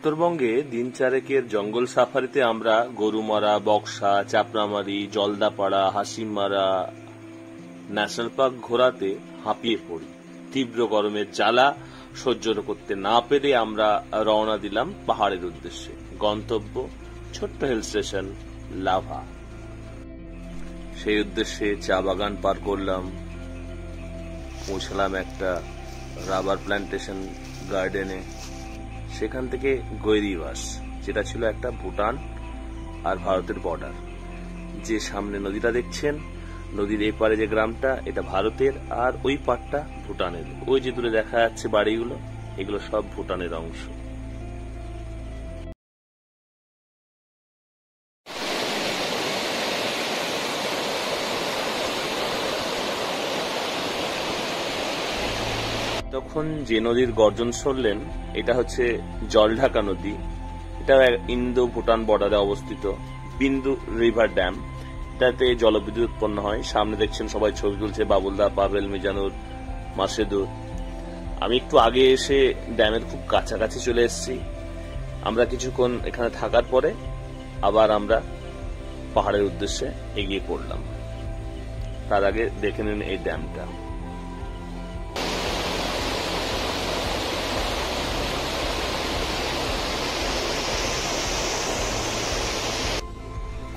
উত্তরবঙ্গে দিন চারেকের জঙ্গল সাফারিতে আমরা গরুমারা, বক্সা, চাপড়ামারি, জলদাপাড়া, হাসিমারা ন্যাশনাল পার্ক ঘোরাতে হাঁপিয়ে পড়ি। তীব্র গরমের জ্বালা সহ্য করতে না পেরে আমরা রওনা দিলাম পাহাড়ের উদ্দেশ্যে। গন্তব্য ছোট্ট হিল স্টেশন লাভা। সেই উদ্দেশ্যে চা বাগান পার করলাম, পৌঁছলাম একটা রাবার প্ল্যান্টেশন গার্ডেনে। সেখান থেকে গৈরিবাস, যেটা ছিল একটা ভুটান আর ভারতের বর্ডার। যে সামনে নদীটা দেখছেন, নদীর এই পারে যে গ্রামটা, এটা ভারতের, আর ওই পারটা ভুটানের। ওই যে দূরে দেখা যাচ্ছে বাড়িগুলো, এগুলো সব ভুটানের অংশ। তখন যে নদীর গর্জন শুনলেন, এটা হচ্ছে জলঢাকা নদী। এটা ইন্দো ভুটান বর্ডারে অবস্থিত বিন্দু রিভার ড্যাম। এটাতে জলবিদ্যুৎ উৎপন্ন হয়। সামনে দেখছেন সবাই ছবি তুলছে, বাবুলদা, পাবেল, মিজানুর, মাসেদুর। আমি একটু আগে এসে ড্যামের খুব কাছাকাছি চলে এসেছি। আমরা কিছুক্ষণ এখানে থাকার পরে আবার আমরা পাহাড়ের উদ্দেশ্যে এগিয়ে পড়লাম। তার আগে দেখে নিন এই ড্যামটা।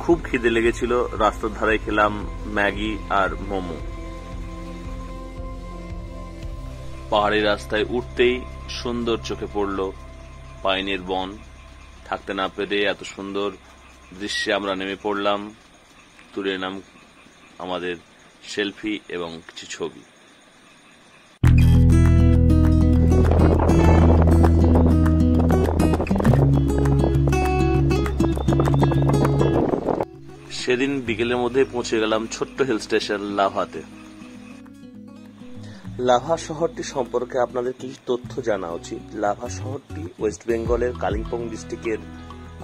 খুব খিদে লেগেছিল, রাস্তার ধারে খেলাম ম্যাগি আর মোমো। পাহাড়ি রাস্তায় উঠতেই সুন্দর চোখে পড়ল পাইনের বন। থাকতে না পেরে এত সুন্দর দৃশ্যে আমরা নেমে পড়লাম, তুলে নিলাম আমাদের সেলফি এবং কিছু ছবি। সেদিন বিকেলের মধ্যে পৌঁছে গেলাম ছোট্ট হিল স্টেশন লাভাতে। লাভা শহরটি সম্পর্কে আপনাদের কিছু তথ্য জানা উচিত। লাভা শহরটি ওয়েস্ট বেঙ্গলের কালিম্পং ডিস্ট্রিক্টের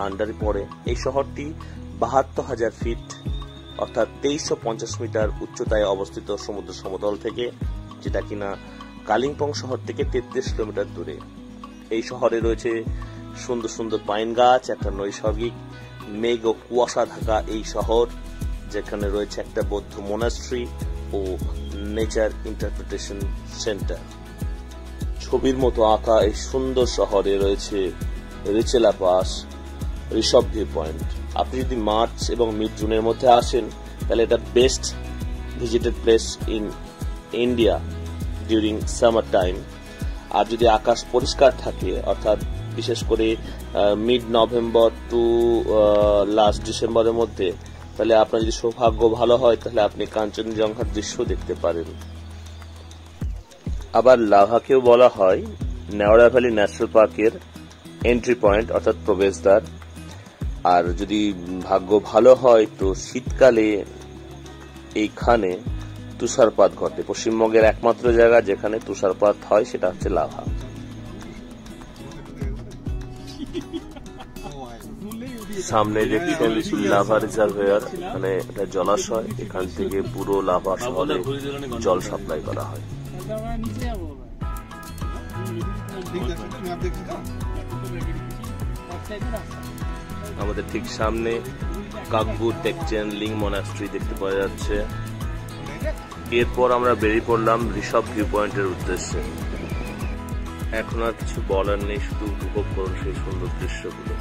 আন্ডারে পড়ে। এই শহরটি ৭২,০০০ ফিট অর্থাৎ ২৩৫০ মিটার উচ্চতায় অবস্থিত সমুদ্র সমতল থেকে, যেটা কিনা কালিম্পং শহর থেকে ৩৩ কিলোমিটার দূরে। এই শহরে রয়েছে সুন্দর সুন্দর পাইন গাছ, একটা নৈসর্গিক মেঘ ও কুয়াশা ঢাকা এই শহর, যেখানে রয়েছে একটা বৌদ্ধ মনাস্ট্রি ও নেচার ইন্টারপ্রিটেশন সেন্টার। ছবির মতো আঁকা এই সুন্দর শহরে রয়েছে রিচেলা পাস, ঋষভ ভিউ পয়েন্ট। আপনি যদি মার্চ এবং মিড জুনের মধ্যে আসেন, তাহলে এটা best visited place in India during summer time. আর যদি আকাশ পরিষ্কার থাকে, অর্থাৎ বিশেষ করে মিড নভেম্বর টু লাস্ট ডিসেম্বরের মধ্যে, তাহলে আপনার যদি সৌভাগ্য ভালো হয়, তাহলে আপনি কাঞ্চনজঙ্ঘার দৃশ্য দেখতে পারেন। আবার লাভাকেও বলা হয় নেওয়ারা ভ্যালি ন্যাশনাল পার্কের এন্ট্রি পয়েন্ট অর্থাৎ প্রবেশদ্বার। আর যদি ভাগ্য ভালো হয় তো শীতকালে এইখানে তুষারপাত ঘটে। পশ্চিমবঙ্গের একমাত্র জায়গা যেখানে তুষারপাত হয় সেটা হচ্ছে লাভা। সামনে দেখছেন লাভা রিজার্ভয়ার, এখানে একটা জলাশয়, এখান থেকে পুরো লাভা শহরে জল সাপ্লাই করা হয়। আমাদের ঠিক সামনে কাকবু টেকচেন লিং মনাস্ট্রি দেখতে পাওয়া যাচ্ছে। এরপর আমরা বেরিয়ে পড়লাম ঋষভ ভিউ পয়েন্টের উদ্দেশ্যে। এখন আর কিছু বলার নেই, শুধু উপভোগ করুন সেই সুন্দর দৃশ্যগুলো।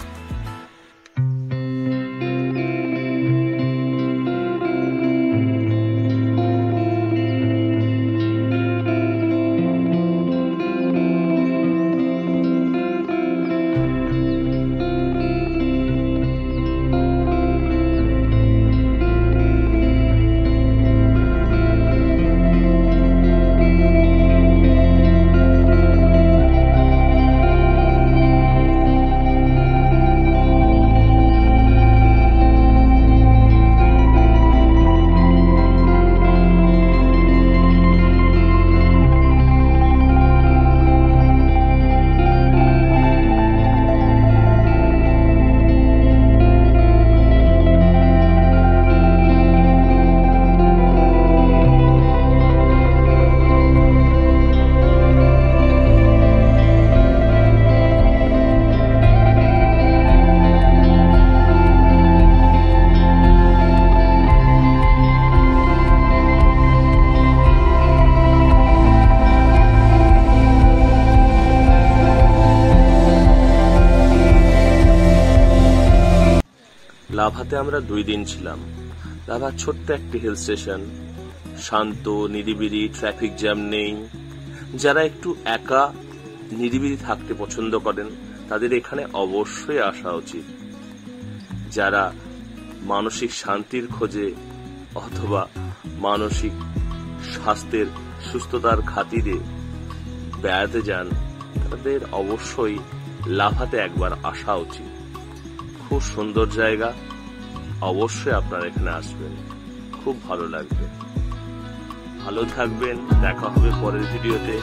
লাভাতে আমরা 2 দিন ছিলাম। লাভা ছোট্ট একটি হিল স্টেশন, শান্ত নিরিবিলি, ট্রাফিক জ্যাম নেই। যারা একটু একা নিরিবিলি থাকতে পছন্দ করেন তাদের এখানে অবশ্যই আসা উচিত। যারা মানসিক শান্তির খোঁজে অথবা মানসিক স্বাস্থ্যের সুস্থতার খাতিরে বেড়াতে যান তাদের অবশ্যই লাভাতে একবার আসা উচিত। খুব সুন্দর জায়গা, অবশ্যই আপনারা এখানে আসবেন, খুব ভালো লাগবে। ভালো থাকবেন, দেখা হবে পরের ভিডিওতে।